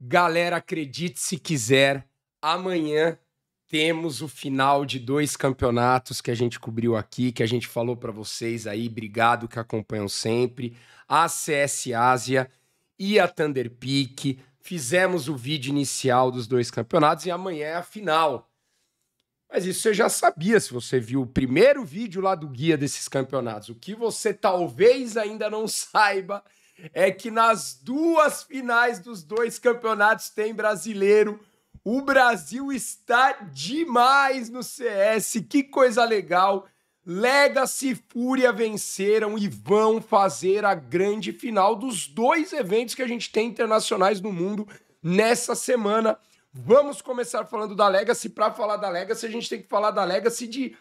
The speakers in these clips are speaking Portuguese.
Galera, acredite se quiser, amanhã temos o final de 2 campeonatos que a gente cobriu aqui, que a gente falou para vocês aí, obrigado que acompanham sempre, a CS Ásia e a Thunder Peak. Fizemos o vídeo inicial dos 2 campeonatos e amanhã é a final. Mas isso você já sabia se você viu o primeiro vídeo lá do guia desses campeonatos. O que você talvez ainda não saiba é que nas 2 finais dos 2 campeonatos tem brasileiro. O Brasil está demais no CS, que coisa legal. Legacy e Fúria venceram e vão fazer a grande final dos 2 eventos que a gente tem internacionais no mundo nessa semana. Vamos começar falando da Legacy. Para falar da Legacy, a gente tem que falar da Legacy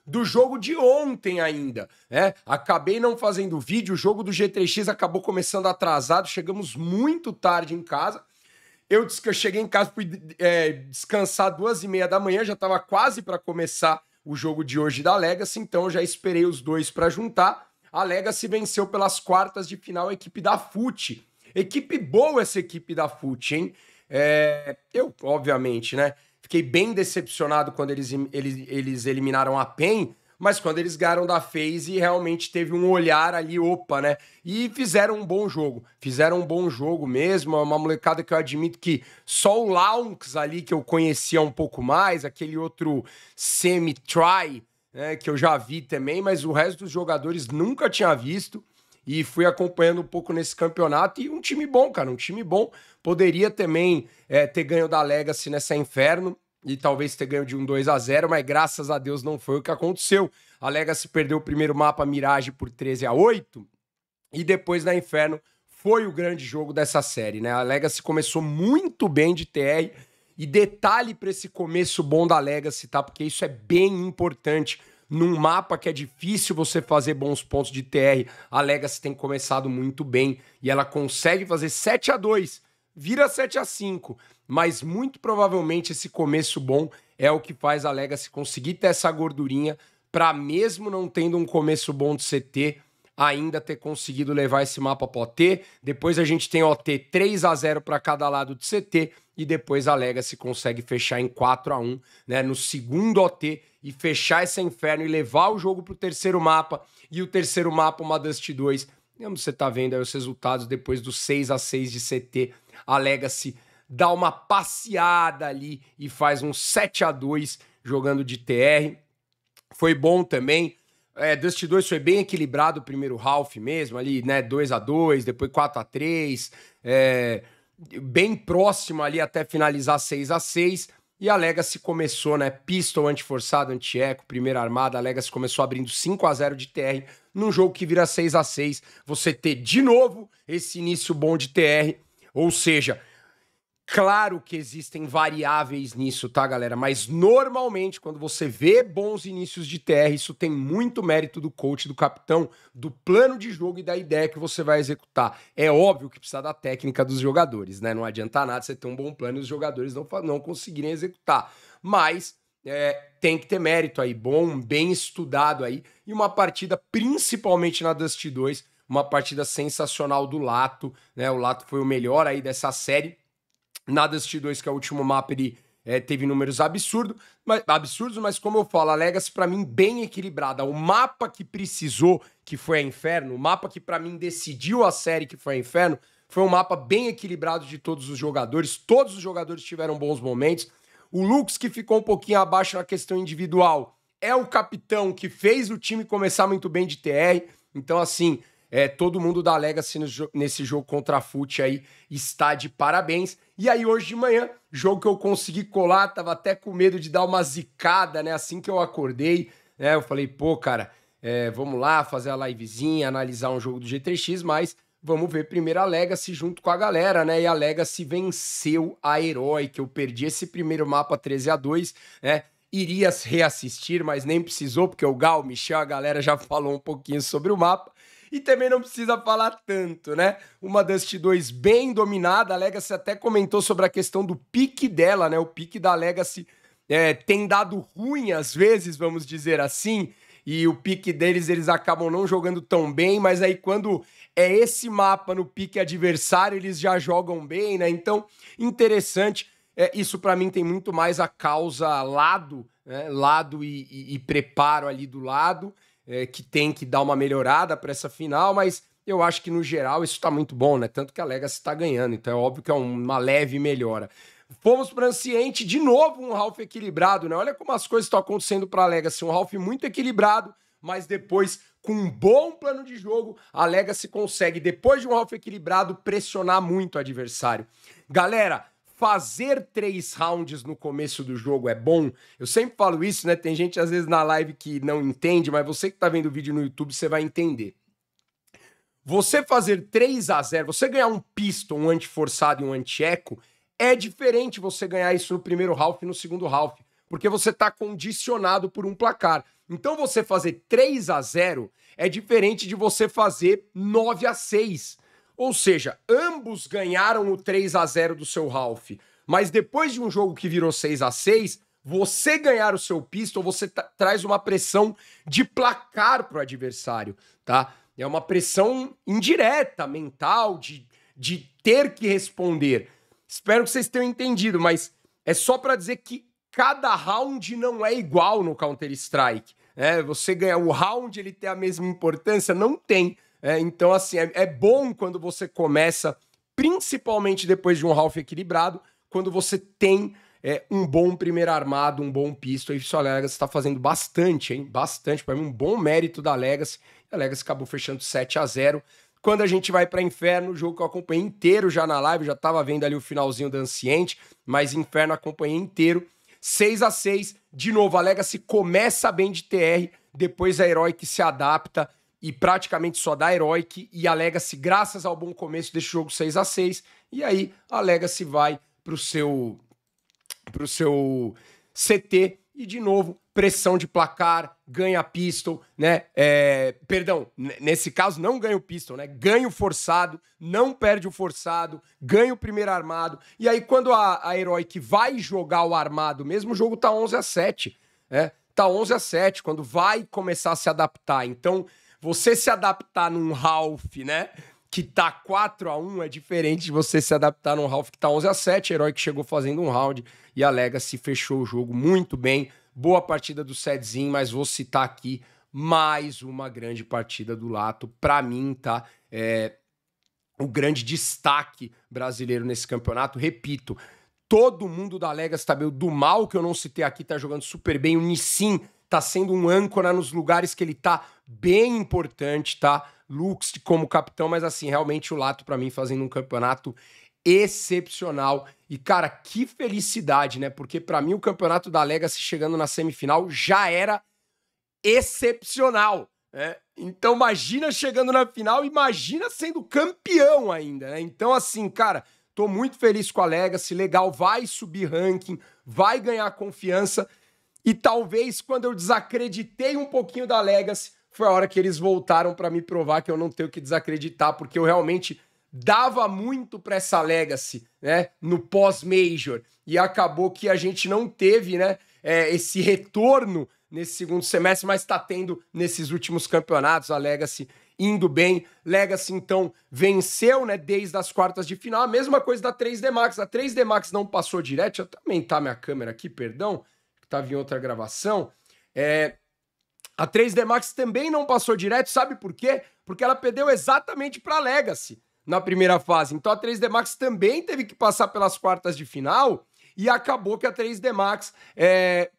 do jogo de ontem ainda, né? Acabei não fazendo vídeo, o jogo do G3X acabou começando atrasado, chegamos muito tarde em casa. Eu cheguei em casa, fui descansar 2h30 da manhã, já estava quase para começar o jogo de hoje da Legacy, então eu já esperei os dois para juntar. A Legacy venceu pelas quartas de final a equipe da FUT. Equipe boa essa equipe da FUT, hein? Eu, obviamente, né? Fiquei bem decepcionado quando eles eliminaram a PEN, mas quando eles ganharam da FaZe, realmente teve um olhar ali, opa, né? E fizeram um bom jogo. Fizeram um bom jogo mesmo, uma molecada que eu admito que só o Launx ali, que eu conhecia um pouco mais, aquele outro semi-try, né, que eu já vi também, mas o resto dos jogadores nunca tinha visto. E fui acompanhando um pouco nesse campeonato. E um time bom, cara, um time bom. Poderia também ter ganho da Legacy nessa Inferno e talvez ter ganho de um 2-0, mas graças a Deus não foi o que aconteceu. A Legacy perdeu o primeiro mapa Mirage por 13-8 e depois na Inferno foi o grande jogo dessa série, né? A Legacy começou muito bem de TR e detalhe para esse começo bom da Legacy, tá? Porque isso é bem importante. Num mapa que é difícil você fazer bons pontos de TR, a Legacy tem começado muito bem e ela consegue fazer 7-2, vira 7-5, mas muito provavelmente esse começo bom é o que faz a Legacy conseguir ter essa gordurinha para mesmo não tendo um começo bom de CT, ainda ter conseguido levar esse mapa para OT. Depois a gente tem OT 3-0 para cada lado de CT e depois a Legacy consegue fechar em 4-1, né, no segundo OT e fechar essa Inferno e levar o jogo pro terceiro mapa. E o terceiro mapa, uma Dust 2. Como você tá vendo aí os resultados depois do 6-6 de CT, a Legacy dá uma passeada ali e faz um 7-2 jogando de TR. Foi bom também. Dust 2 foi bem equilibrado o primeiro half mesmo, ali, né? 2-2, depois 4-3, bem próximo ali até finalizar 6-6. E a Legacy começou, né? Pistol, anti-forçado, anti-eco, primeira armada. A Legacy começou abrindo 5-0 de TR num jogo que vira 6-6. Você ter de novo esse início bom de TR. Ou seja, claro que existem variáveis nisso, tá, galera? Mas normalmente, quando você vê bons inícios de TR, isso tem muito mérito do coach, do capitão, do plano de jogo e da ideia que você vai executar. É óbvio que precisa da técnica dos jogadores, né? Não adianta nada você ter um bom plano e os jogadores não conseguirem executar. Mas tem que ter mérito aí, bom, bem estudado aí. E uma partida, principalmente na Dust 2, uma partida sensacional do Lato, né? O Lato foi o melhor aí dessa série. Na Dust 2, que é o último mapa, ele teve números absurdos, mas como eu falo, a Legacy pra mim bem equilibrada. O mapa que precisou, que foi a Inferno, o mapa que pra mim decidiu a série, que foi a Inferno, foi um mapa bem equilibrado de todos os jogadores tiveram bons momentos. O Lux, que ficou um pouquinho abaixo na questão individual, é o capitão que fez o time começar muito bem de TR, então assim... todo mundo da Legacy nesse jogo contra a FUT aí está de parabéns. E aí hoje de manhã, jogo que eu consegui colar, tava até com medo de dar uma zicada, né? Assim que eu acordei, né? Eu falei, pô, cara, vamos lá fazer a livezinha, analisar um jogo do G3X, mas vamos ver primeiro a Legacy junto com a galera, né? E a Legacy venceu a Heroic. Eu perdi esse primeiro mapa 13-2, né? Iria reassistir, mas nem precisou, porque o Gal, o Michel, a galera já falou um pouquinho sobre o mapa. E também não precisa falar tanto, né? Uma Dust 2 bem dominada, a Legacy até comentou sobre a questão do pique dela, né? O pique da Legacy tem dado ruim às vezes, vamos dizer assim, e o pique deles, eles acabam não jogando tão bem, mas aí quando é esse mapa no pique adversário, eles já jogam bem, né? Então, interessante. Isso para mim tem muito mais a causa lado, né? Lado e preparo ali do lado, que tem que dar uma melhorada para essa final, mas eu acho que no geral isso tá muito bom, né? Tanto que a Legacy tá ganhando, então é óbvio que é uma leve melhora. Fomos para Anciente, de novo um Ralph equilibrado, né? Olha como as coisas estão acontecendo para a Legacy, um Ralph muito equilibrado, mas depois, com um bom plano de jogo, a Legacy consegue, depois de um Ralph equilibrado, pressionar muito o adversário. Galera, fazer 3 rounds no começo do jogo é bom. Eu sempre falo isso, né? Tem gente às vezes na live que não entende, mas você que tá vendo o vídeo no YouTube, você vai entender. Você fazer 3-0, você ganhar um pistol, um anti-forçado e um anti-eco, é diferente você ganhar isso no primeiro half e no segundo half, porque você tá condicionado por um placar. Então você fazer 3-0 é diferente de você fazer 9-6. Ou seja, ambos ganharam o 3-0 do seu half, mas depois de um jogo que virou 6-6, você ganhar o seu pistol, você traz uma pressão de placar pro adversário, tá? É uma pressão indireta, mental, de ter que responder. Espero que vocês tenham entendido, mas é só para dizer que cada round não é igual no Counter-Strike. Você ganhar o round, ele tem a mesma importância? Não tem. Então, assim, é bom quando você começa, principalmente depois de um half equilibrado, quando você tem um bom primeiro armado, um bom pistol. Isso a Legacy está fazendo bastante, hein? Bastante. Para mim, um bom mérito da Legacy. A Legacy acabou fechando 7-0. Quando a gente vai para Inferno, o jogo que eu acompanhei inteiro já na live, já tava vendo ali o finalzinho da Anciente, mas Inferno acompanhei inteiro. 6-6, de novo, a Legacy começa bem de TR, depois a Heroic se adapta e praticamente só dá Heroic, e a Legacy, graças ao bom começo desse jogo 6-6, e aí a Legacy vai pro seu CT, e de novo, pressão de placar, ganha pistol, né? Perdão, nesse caso não ganha o pistol, né? Ganha o forçado, não perde o forçado, ganha o primeiro armado. E aí, quando a Heroic vai jogar o armado mesmo, o jogo tá 11-7, né? Tá 11-7, quando vai começar a se adaptar. Então, você se adaptar num half, né? Que tá 4-1 é diferente de você se adaptar num half que tá 11-7. A Heroic chegou fazendo um round e a Legacy fechou o jogo muito bem. Boa partida do Sedzinho, mas vou citar aqui mais uma grande partida do Lato. Pra mim, tá? O grande destaque brasileiro nesse campeonato. Repito, todo mundo da Legacy tá meio do mal, que eu não citei aqui, tá jogando super bem. O Nissin tá sendo um âncora nos lugares que ele tá bem importante, tá? Lux como capitão, mas assim, realmente o Lato pra mim fazendo um campeonato excepcional. E cara, que felicidade, né? Porque pra mim o campeonato da Legacy chegando na semifinal já era excepcional, né? Então imagina chegando na final, imagina sendo campeão ainda, né? Então assim, cara, tô muito feliz com a Legacy, legal, vai subir ranking, vai ganhar confiança. E talvez quando eu desacreditei um pouquinho da Legacy, foi a hora que eles voltaram pra me provar que eu não tenho que desacreditar, porque eu realmente dava muito pra essa Legacy, né, no pós-Major, e acabou que a gente não teve, né, esse retorno nesse segundo semestre, mas tá tendo nesses últimos campeonatos, a Legacy indo bem. Legacy, então, venceu, né, desde as quartas de final, a mesma coisa da 3D Max. A 3D Max não passou direto, deixa eu aumentar minha câmera aqui, perdão, que tava em outra gravação. A 3D Max também não passou direto, sabe por quê? Porque ela perdeu exatamente para a Legacy na primeira fase. Então a 3D Max também teve que passar pelas quartas de final e acabou que a 3D Max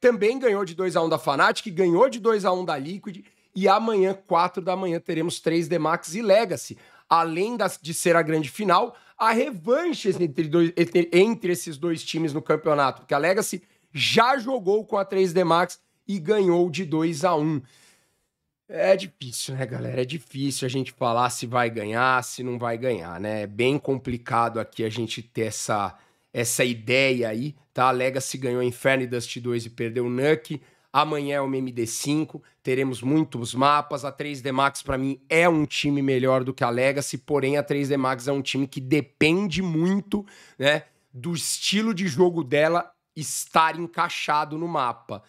também ganhou de 2-1 da Fnatic, ganhou de 2-1 da Liquid, e amanhã, 4 da manhã, teremos 3D Max e Legacy. Além de ser a grande final, a revanche entre esses dois times no campeonato, porque a Legacy já jogou com a 3D Max e ganhou de 2-1. É difícil, né, galera? É difícil a gente falar se vai ganhar, se não vai ganhar, né? É bem complicado aqui a gente ter essa ideia aí, tá? A Legacy ganhou Inferno e Dust 2 e perdeu o Nuke. Amanhã é o MD5, teremos muitos mapas. A 3D Max, pra mim, é um time melhor do que a Legacy, porém a 3D Max é um time que depende muito, né, do estilo de jogo dela estar encaixado no mapa.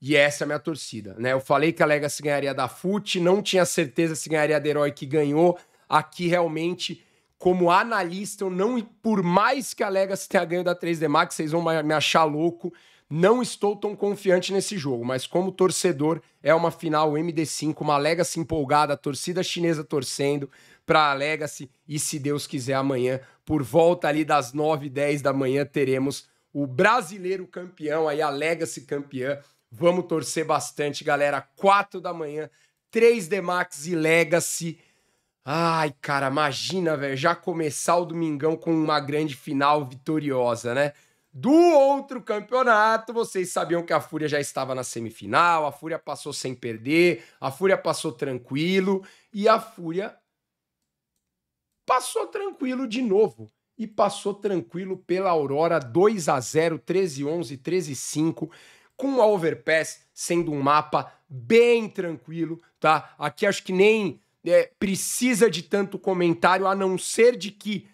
E essa é a minha torcida, né? Eu falei que a Legacy ganharia da FUT, não tinha certeza se ganharia da Herói, que ganhou. Aqui, realmente, como analista, eu não, por mais que a Legacy tenha ganho da 3D Max, vocês vão me achar louco, não estou tão confiante nesse jogo. Mas como torcedor, é uma final MD5, uma Legacy empolgada, a torcida chinesa torcendo para a Legacy. E se Deus quiser, amanhã, por volta ali das 9, 10 da manhã, teremos o brasileiro campeão, aí a Legacy campeã. Vamos torcer bastante, galera. 4 da manhã, 3D Max e Legacy. Ai, cara, imagina, velho, já começar o domingão com uma grande final vitoriosa, né? Do outro campeonato, vocês sabiam que a Fúria já estava na semifinal, a Fúria passou sem perder, a Fúria passou tranquilo, e a Fúria passou tranquilo de novo. E passou tranquilo pela Aurora, 2-0, 13-11, 13-5, com a Overpass sendo um mapa bem tranquilo, tá? Aqui acho que nem precisa de tanto comentário, a não ser de que,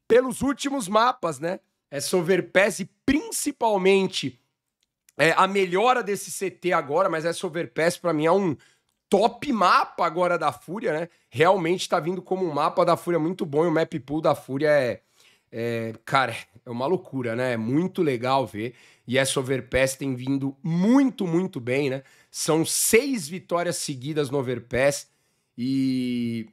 pelos últimos mapas, né? Essa Overpass e principalmente a melhora desse CT agora, mas essa Overpass pra mim é um top mapa agora da Fúria, né? Realmente tá vindo como um mapa da Fúria muito bom, e o map pool da Fúria cara, é uma loucura, né? É muito legal ver. E essa Overpass tem vindo muito, muito bem, né? São 6 vitórias seguidas no Overpass e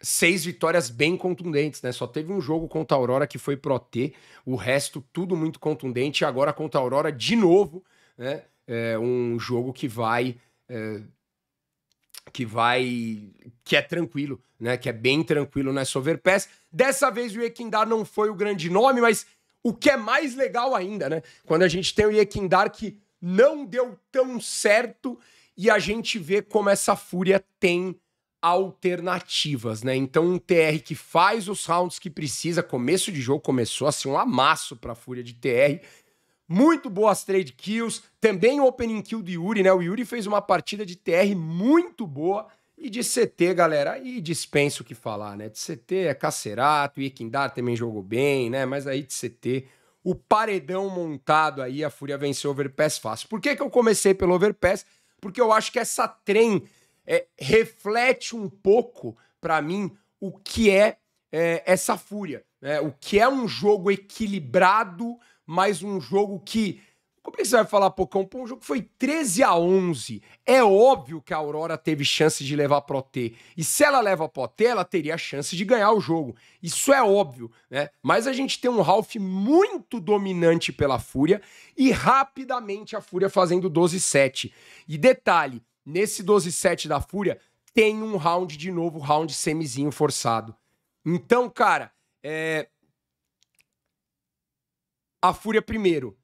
6 vitórias bem contundentes, né? Só teve um jogo contra a Aurora que foi Pro T, o resto tudo muito contundente. E agora contra a Aurora de novo, né? É um jogo que é tranquilo, né? Que é bem tranquilo nessa Overpass. Dessa vez o Yekindar não foi o grande nome, mas o que é mais legal ainda, né? Quando a gente tem o Yekindar que não deu tão certo e a gente vê como essa Fúria tem alternativas, né? Então um TR que faz os rounds que precisa, começo de jogo começou assim um amasso pra Fúria de TR. Muito boas trade kills, também o opening kill do Yuri, né? O Yuri fez uma partida de TR muito boa. E de CT, galera, aí dispenso o que falar, né? De CT é Cacerato, o Yekindar também jogou bem, né? Mas aí de CT, o paredão montado aí, a Fúria venceu o Overpass fácil. Por que eu comecei pelo Overpass? Porque eu acho que essa trem reflete um pouco, pra mim, o que essa Fúria, né? O que é um jogo equilibrado, mas um jogo que... Como é que você vai falar, Pocão? Pô, um jogo que foi 13-11. É óbvio que a Aurora teve chance de levar Pro T. E se ela leva Pro T, ela teria chance de ganhar o jogo. Isso é óbvio, né? Mas a gente tem um Ralph muito dominante pela Fúria e rapidamente a Fúria fazendo 12-7. E detalhe, nesse 12-7 da Fúria tem um round de novo, round semizinho forçado. Então, cara, a Fúria primeiro.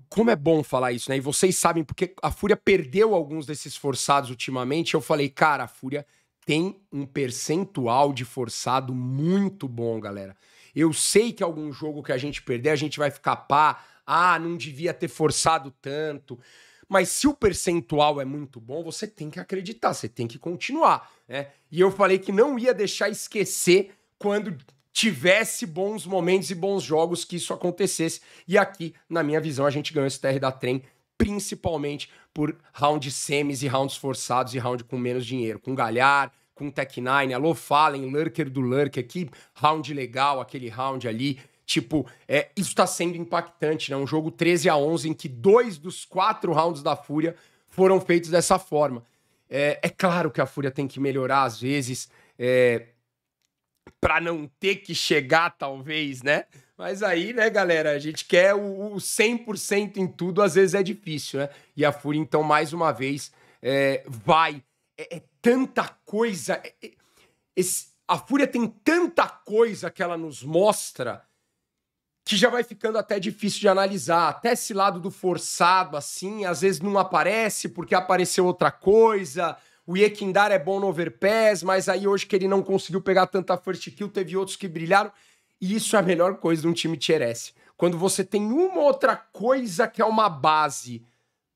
Como é bom falar isso, né? E vocês sabem, porque a Fúria perdeu alguns desses forçados ultimamente. Eu falei, cara, a Fúria tem um percentual de forçado muito bom, galera. Eu sei que algum jogo que a gente perder, a gente vai ficar pá. Ah, não devia ter forçado tanto. Mas se o percentual é muito bom, você tem que acreditar, você tem que continuar, né? E eu falei que não ia deixar esquecer quando tivesse bons momentos e bons jogos que isso acontecesse. E aqui, na minha visão, a gente ganhou esse TR da Trem, principalmente por round semis e rounds forçados e round com menos dinheiro. Com Galhar, com Tech9, alô Fallen, Lurker do Lurker, que round legal, aquele round ali. Tipo, isso tá sendo impactante, né? Um jogo 13-11 em que 2 dos 4 rounds da Fúria foram feitos dessa forma. É claro que a Fúria tem que melhorar às vezes, pra não ter que chegar, talvez, né? Mas aí, né, galera, a gente quer o 100% em tudo, às vezes é difícil, né? E a Fúria, então, mais uma vez, vai. É tanta coisa. A Fúria tem tanta coisa que ela nos mostra que já vai ficando até difícil de analisar. Até esse lado do forçado, assim, às vezes não aparece porque apareceu outra coisa. O Yekindar é bom no Overpass, mas aí hoje que ele não conseguiu pegar tanta first kill, teve outros que brilharam. E isso é a melhor coisa de um time Tier S. Quando você tem uma outra coisa que é uma base,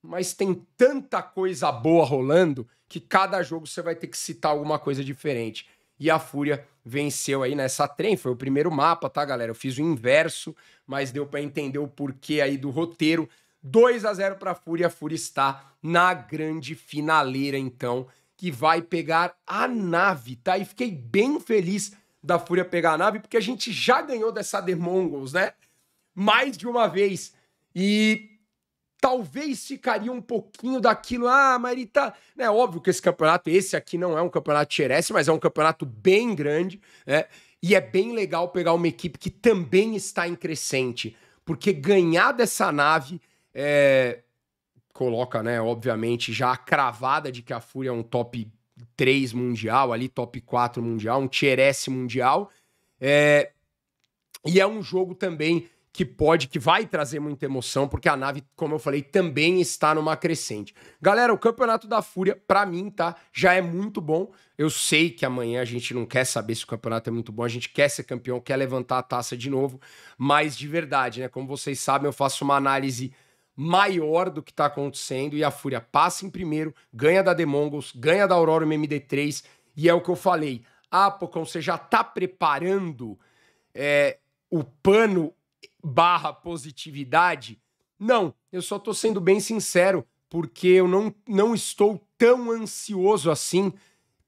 mas tem tanta coisa boa rolando, que cada jogo você vai ter que citar alguma coisa diferente. E a Fúria venceu aí nessa trem, foi o primeiro mapa, tá, galera? Eu fiz o inverso, mas deu pra entender o porquê aí do roteiro. 2-0 para a Fúria. A Fúria está na grande finaleira, então, que vai pegar a nave, tá? E fiquei bem feliz da Fúria pegar a nave, porque a gente já ganhou dessa The Mongols, né? Mais de uma vez. E talvez ficaria um pouquinho daquilo, mas ele tá... É óbvio que esse aqui não é um campeonato xerece, mas é um campeonato bem grande, né? E é bem legal pegar uma equipe que também está em crescente, porque ganhar dessa nave coloca, né, obviamente, já a cravada de que a Fúria é um top 3 mundial, ali top 4 mundial, um xerece mundial, e é um jogo também que vai trazer muita emoção, porque a nave, como eu falei, também está numa crescente. Galera, o campeonato da Fúria, pra mim, tá, já é muito bom. Eu sei que amanhã a gente não quer saber se o campeonato é muito bom, a gente quer ser campeão, quer levantar a taça de novo, mas de verdade, né, como vocês sabem, eu faço uma análise maior do que tá acontecendo e a Fúria passa em primeiro, ganha da The Mongols, ganha da Aurora MD3, e é o que eu falei. Pocão, você já tá preparando o pano / positividade? Não, eu só tô sendo bem sincero, porque eu não estou tão ansioso assim.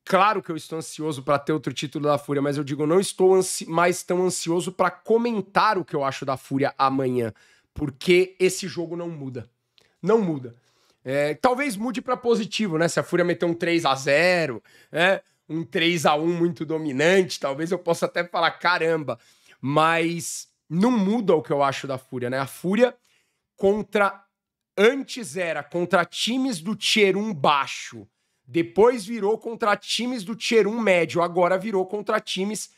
Claro que eu estou ansioso para ter outro título da Fúria, mas eu digo, não estou mais tão ansioso para comentar o que eu acho da Fúria amanhã, porque esse jogo não muda. Não muda. Talvez mude para positivo, né? Se a Fúria meter um 3-0, um 3-1 muito dominante, talvez eu possa até falar, caramba, mas não muda o que eu acho da Fúria, né? A Fúria antes era contra times do Tier 1 baixo, depois virou contra times do Tier 1 médio, agora virou contra times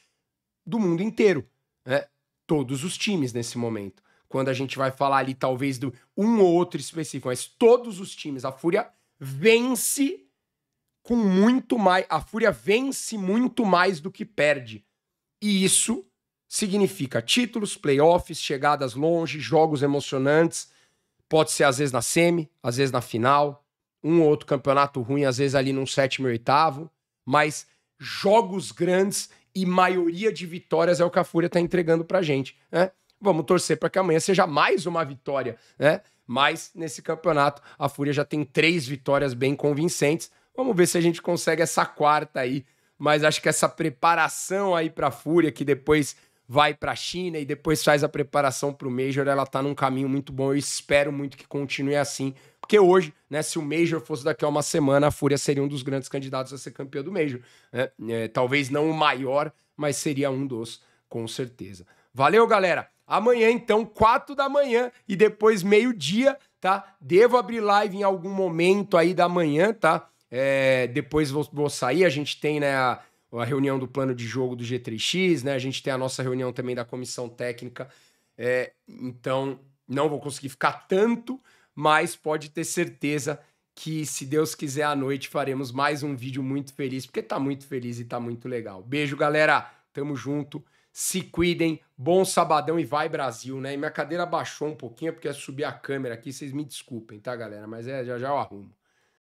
do mundo inteiro, né? Todos os times nesse momento. Quando a gente vai falar ali talvez do um ou outro específico, mas todos os times, a Fúria vence com muito mais, a Fúria vence muito mais do que perde. E isso significa títulos, playoffs, chegadas longe, jogos emocionantes. Pode ser às vezes na semi, às vezes na final, um ou outro campeonato ruim, às vezes ali num 7º e 8º, mas jogos grandes e maioria de vitórias é o que a Fúria tá entregando pra gente, né? Vamos torcer para que amanhã seja mais uma vitória, né? Mas nesse campeonato a Fúria já tem 3 vitórias bem convincentes. Vamos ver se a gente consegue essa 4ª aí. Mas acho que essa preparação aí pra Fúria, que depois vai pra China e depois faz a preparação pro Major, ela tá num caminho muito bom. Eu espero muito que continue assim. Porque hoje, né, se o Major fosse daqui a uma semana, a Fúria seria um dos grandes candidatos a ser campeão do Major, né? Talvez não o maior, mas seria um dos, com certeza. Valeu, galera! Amanhã, então, 4 da manhã e depois meio-dia, tá? Devo abrir live em algum momento aí da manhã, tá? Depois vou sair, a gente tem, né, a reunião do plano de jogo do G3X, né? A gente tem a nossa reunião também da comissão técnica. Então, não vou conseguir ficar tanto, mas pode ter certeza que, se Deus quiser, à noite faremos mais um vídeo muito feliz, porque tá muito feliz e tá muito legal. Beijo, galera! Tamo junto! Se cuidem, bom sabadão e vai Brasil, né? E minha cadeira baixou um pouquinho porque eu subi a câmera aqui, vocês me desculpem, tá, galera? Mas já já eu arrumo.